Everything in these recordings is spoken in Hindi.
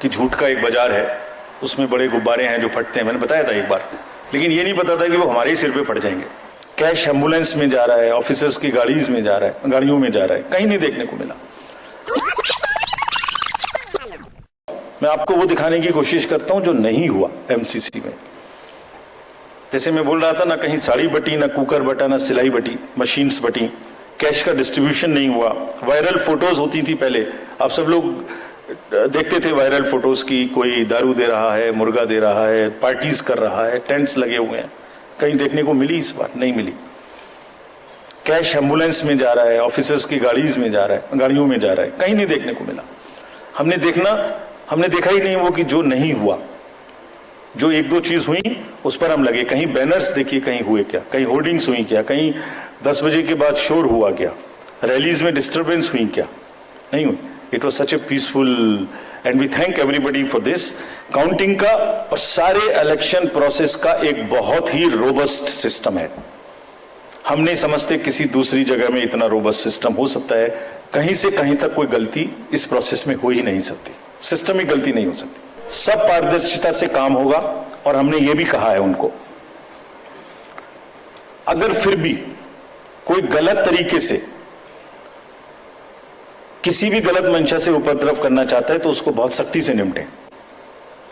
कि झूठ का एक बाजार है, उसमें बड़े गुब्बारे हैं जो फटते हैं, मैंने बताया था एक बार, लेकिन ये नहीं पता था कि वो हमारे ही सिर पे पड़ जाएंगे। कैश एम्बुलेंस में जा रहा है, ऑफिसर्स की गाड़ियों में जा रहा है, कहीं नहीं देखने को मिला। मैं आपको वो दिखाने की कोशिश करता हूं जो नहीं हुआ एमसीसी में। जैसे मैं बोल रहा था ना, कहीं साड़ी बटी, ना कुकर बटा, ना सिलाई बटी, मशीन्स बटी, कैश का डिस्ट्रीब्यूशन नहीं हुआ। वायरल फोटोज होती थी पहले, आप सब लोग देखते थे वायरल फोटोज की, कोई दारू दे रहा है, मुर्गा दे रहा है, पार्टीज कर रहा है, टेंट्स लगे हुए हैं, कहीं देखने को मिली? इस बार नहीं मिली। कैश एम्बुलेंस में जा रहा है, ऑफिसर्स की गाड़ियों में जा रहा है, कहीं नहीं देखने को मिला। हमने देखा ही नहीं वो कि जो नहीं हुआ, जो एक दो चीज हुई उस पर हम लगे। कहीं बैनर्स देखिए, कहीं हुए क्या, कहीं होर्डिंग्स हुई क्या, कहीं 10 बजे के बाद शोर हुआ क्या, रैलीज में डिस्टर्बेंस हुई क्या? नहीं हुई। It was such a peaceful and we thank everybody for this. Counting का और सारे इलेक्शन प्रोसेस का एक बहुत ही रोबस्ट सिस्टम है। हम नहीं समझते किसी दूसरी जगह में इतना रोबस्ट सिस्टम हो सकता है। कहीं से कहीं तक कोई गलती इस प्रोसेस में हो ही नहीं सकती, सिस्टम ही गलती नहीं हो सकती। सब पारदर्शिता से काम होगा और हमने ये भी कहा है उनको, अगर फिर भी कोई गलत तरीके से किसी भी गलत मंशा से उपद्रव करना चाहता है तो उसको बहुत सख्ती से निपटें,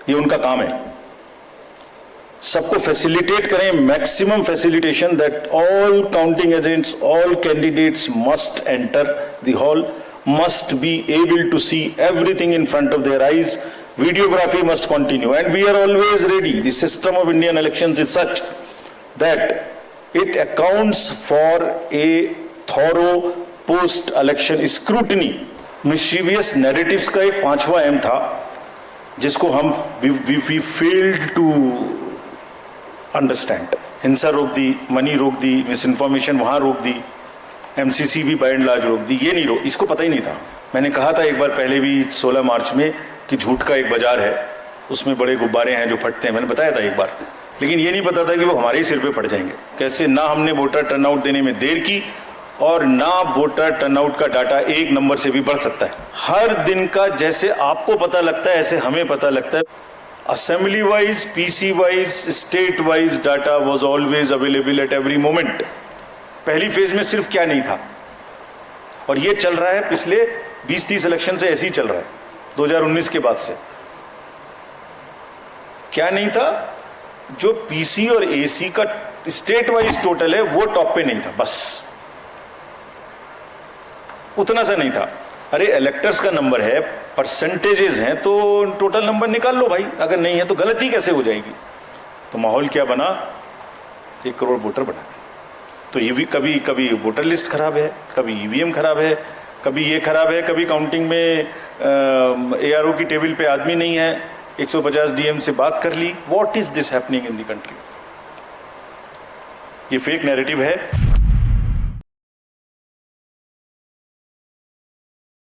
ये उनका काम है। सबको फैसिलिटेट करें, maximum facilitation, that all counting agents, all candidates must enter the hall, must be able to see everything in front of their eyes. Videography must continue and we are always ready. The system of Indian elections is such that it accounts for a thorough post-election scrutiny. Mischievous narratives का एक 5वां एम था जिसको हम we failed to understand. हिंसा रोक दी, मनी रोक दी, मिसइंफॉर्मेशन वहां रोक दी, एमसीसी भी बाय एंड लार्ज रोक दी, ये नहीं रोक, इसको पता ही नहीं था। मैंने कहा था एक बार पहले भी 16 मार्च में कि झूठ का एक बाजार है, उसमें बड़े गुब्बारे हैं जो फटते हैं, मैंने बताया था एक बार, लेकिन ये नहीं पता था कि वो हमारे ही सिर पे पड़ जाएंगे। कैसे ना हमने वोटर टर्नआउट देने में देर की और ना वोटर टर्नआउट का डाटा 1 नंबर से भी बढ़ सकता है। हर दिन का जैसे आपको पता लगता है ऐसे हमें पता लगता है। Assembly wise, PC wise, state wise data was always available at every moment. पहली फेज में सिर्फ क्या नहीं था, और ये चल रहा है पिछले 20-30 इलेक्शन से, ऐसे ही चल रहा है 2019 के बाद से। क्या नहीं था? जो पीसी और एसी का स्टेट वाइज टोटल है वो टॉप पे नहीं था, बस उतना सा नहीं था। अरे इलेक्टर्स का नंबर है, परसेंटेजेस हैं, तो टोटल नंबर निकाल लो भाई, अगर नहीं है तो गलती कैसे हो जाएगी? तो माहौल क्या बना? 1 करोड़ वोटर बना दिए। तो ये भी कभी वोटर लिस्ट खराब है, कभी ईवीएम खराब है, कभी ये खराब है, कभी काउंटिंग में एआरओ की टेबल पे आदमी नहीं है, 150 डीएम से बात कर ली। What is this happening in the country? ये फेक नैरेटिव है।